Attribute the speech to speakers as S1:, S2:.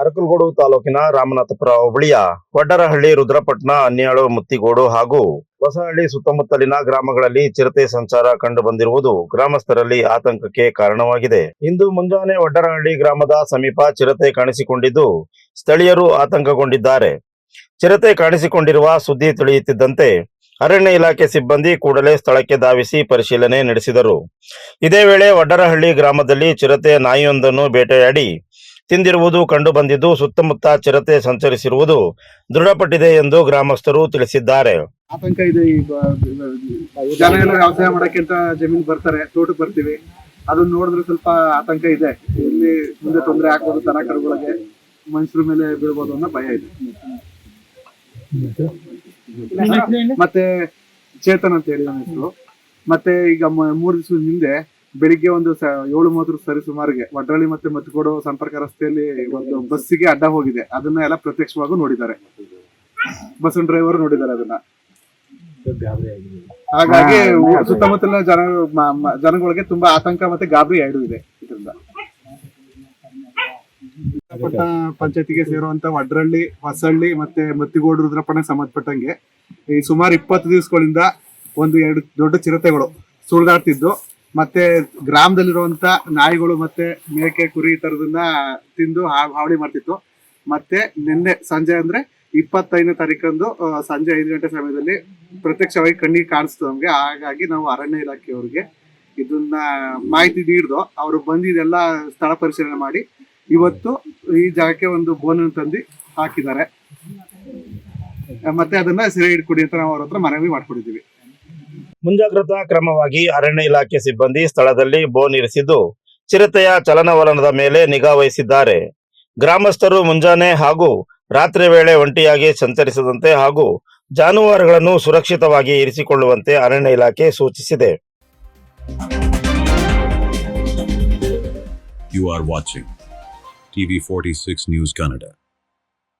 S1: ಅರಕಲಗೂಡು ತಾಲೂಕಿನ ರಾಮನಾಥಪುರ ಹೋಬಳಿಯ ವಡ್ಡರಹಳ್ಳಿ, ರುದ್ರಪಟ್ಟಣ, ಅನ್ಯಾಳು, ಮುತ್ತಿಗೋಡು ಹಾಗೂ ಹೊಸಹಳ್ಳಿ ಸುತ್ತಮುತ್ತಲಿನ ಗ್ರಾಮಗಳಲ್ಲಿ ಚಿರತೆ ಸಂಚಾರ ಕಂಡು ಬಂದಿರುವುದು ಗ್ರಾಮಸ್ಥರಲ್ಲಿ ಆತಂಕಕ್ಕೆ ಕಾರಣವಾಗಿದೆ. ಇಂದು ಮುಂಜಾನೆ ವಡ್ಡರಹಳ್ಳಿ ಗ್ರಾಮದ ಸಮೀಪ ಚಿರತೆ ಕಾಣಿಸಿಕೊಂಡಿದ್ದು ಸ್ಥಳೀಯರು ಆತಂಕಗೊಂಡಿದ್ದಾರೆ. ಚಿರತೆ ಕಾಣಿಸಿಕೊಂಡಿರುವ ಸುದ್ದಿ ತಿಳಿಯುತ್ತಿದ್ದಂತೆ ಅರಣ್ಯ ಇಲಾಖೆ ಸಿಬ್ಬಂದಿ ಕೂಡಲೇ ಸ್ಥಳಕ್ಕೆ ಧಾವಿಸಿ ಪರಿಶೀಲನೆ ನಡೆಸಿದರು. ಇದೇ ವೇಳೆ ವಡ್ಡರಹಳ್ಳಿ ಗ್ರಾಮದಲ್ಲಿ ಚಿರತೆ ನಾಯಿಯೊಂದನ್ನು ಬೇಟೆಯಾಡಿ ತಿಂದಿರುವುದು ಕಂಡು ಬಂದಿದ್ದು ಸುತ್ತಮುತ್ತ ಚಿರತೆ ಸಂಚರಿಸಿರುವುದು ದೃಢಪಟ್ಟಿದೆ ಎಂದು ಗ್ರಾಮಸ್ಥರು ತಿಳಿಸಿದ್ದಾರೆ.
S2: ಆತಂಕ ಇದೆ. ಜನ ಎಲ್ಲ ವ್ಯವಸಾಯ ಮಾಡಕ್ಕೆ ಅಂತ ಜಮೀನ್ ಬರ್ತಾರೆ, ತೋಟಕ್ಕೆ ಬರ್ತೀವಿ, ಅದನ್ನ ನೋಡಿದ್ರೆ ಸ್ವಲ್ಪ ಆತಂಕ ಇದೆ. ಇಲ್ಲಿ ಮುಂದೆ ತೊಂದರೆ ಆಗ್ಬೋದು, ದನ ಕರುಗಳಿಗೆ, ಮನುಷ್ಯರ ಮೇಲೆ ಬೀಳ್ಬೋದು ಅನ್ನೋ ಭಯ ಇದೆ. ಮತ್ತೆ ಚೇತನ್ ಅಂತ ಹೇಳಿ ನನ್ನ ಹೆಸರು. ಮತ್ತೆ ಈಗ 3 ದಿವಸದ ಹಿಂದೆ ಬೆಳಿಗ್ಗೆ ಒಂದು 7:30 ಸರಿ ಸುಮಾರಿಗೆ ವಡ್ಡರಳ್ಳಿ ಮತ್ತೆ ಮತ್ತಿಗೋಡು ಸಂಪರ್ಕ ರಸ್ತೆಯಲ್ಲಿ ಒಂದು ಬಸ್ಸಿಗೆ ಅಡ್ಡ ಹೋಗಿದೆ. ಅದನ್ನ ಎಲ್ಲ ಪ್ರತ್ಯಕ್ಷವಾಗಿ ನೋಡಿದ್ದಾರೆ, ಬಸ್ ಡ್ರೈವರ್ ನೋಡಿದ್ದಾರೆ ಅದನ್ನ. ಹಾಗಾಗಿ ಸುತ್ತಮುತ್ತಲಿನ ಜನಗಳಿಗೆ ತುಂಬಾ ಆತಂಕ ಮತ್ತೆ ಗಾಬರಿ ಎರಡೂ ಇದೆ. ಇದರಿಂದ ಪಂಚಾಯತಿಗೆ ಸೇರುವಂತ ವಡ್ಡರಳ್ಳಿ, ಹೊಸಹಳ್ಳಿ ಮತ್ತೆ ಮತ್ತಿಗೋಡು, ರುದ್ರಪಟ್ಟಣ ಸಂಬಂಧಪಟ್ಟಂಗೆ ಈ ಸುಮಾರು 20 ದಿವಸಗಳಿಂದ 1-2 ದೊಡ್ಡ ಚಿರತೆಗಳು ಸುಳಿದಾಡ್ತಿದ್ದು, ಮತ್ತೆ ಗ್ರಾಮದಲ್ಲಿರುವಂತ ನಾಯಿಗಳು ಮತ್ತೆ ಮೇಕೆ, ಕುರಿ ಈ ತರದನ್ನ ತಿಂದು ಹಾವಳಿ ಮಾಡ್ತಿತ್ತು. ಮತ್ತೆ ನಿನ್ನೆ ಸಂಜೆ ಅಂದ್ರೆ 25ನೇ ತಾರೀಕಂದು ಸಂಜೆ 5 ಗಂಟೆ ಸಮಯದಲ್ಲಿ ಪ್ರತ್ಯಕ್ಷವಾಗಿ ಕಣ್ಣಿಗೆ ಕಾಣಿಸ್ತು ನಮ್ಗೆ. ಹಾಗಾಗಿ ನಾವು ಅರಣ್ಯ ಇಲಾಖೆಯವರಿಗೆ ಇದನ್ನ ಮಾಹಿತಿ ನೀಡಿದು. ಅವರು ಬಂದು ಇದೆಲ್ಲ ಸ್ಥಳ ಪರಿಶೀಲನೆ ಮಾಡಿ ಇವತ್ತು ಈ ಜಾಗಕ್ಕೆ ಒಂದು ಬೋನನ್ನು ತಂದು ಹಾಕಿದ್ದಾರೆ. ಮತ್ತೆ ಅದನ್ನ ಸೆರೆ ಹಿಡ್ಕೊಡಿ ಅಂತ ನಾವು ಅವ್ರ ಹತ್ರ ಮನವಿ ಮಾಡ್ಕೊಂಡಿದ್ದೀವಿ.
S1: ಮುಂಜಾಗ್ರತಾ ಕ್ರಮವಾಗಿ ಅರಣ್ಯ ಇಲಾಖೆ ಸಿಬ್ಬಂದಿ ಸ್ಥಳದಲ್ಲಿ ಬೋನ್ ಇರಿಸಿದ್ದು ಚಿರತೆಯ ಚಲನವಲನದ ಮೇಲೆ ನಿಗಾ ವಹಿಸಿದ್ದಾರೆ. ಗ್ರಾಮಸ್ಥರು ಮುಂಜಾನೆ ಹಾಗೂ ರಾತ್ರಿ ವೇಳೆ ಒಂಟಿಯಾಗಿ ಸಂಚರಿಸದಂತೆ ಹಾಗೂ ಜಾನುವಾರುಗಳನ್ನು ಸುರಕ್ಷಿತವಾಗಿ ಇರಿಸಿಕೊಳ್ಳುವಂತೆ ಅರಣ್ಯ ಇಲಾಖೆ ಸೂಚಿಸಿದೆ.
S3: You are watching TV 46 News Kannada.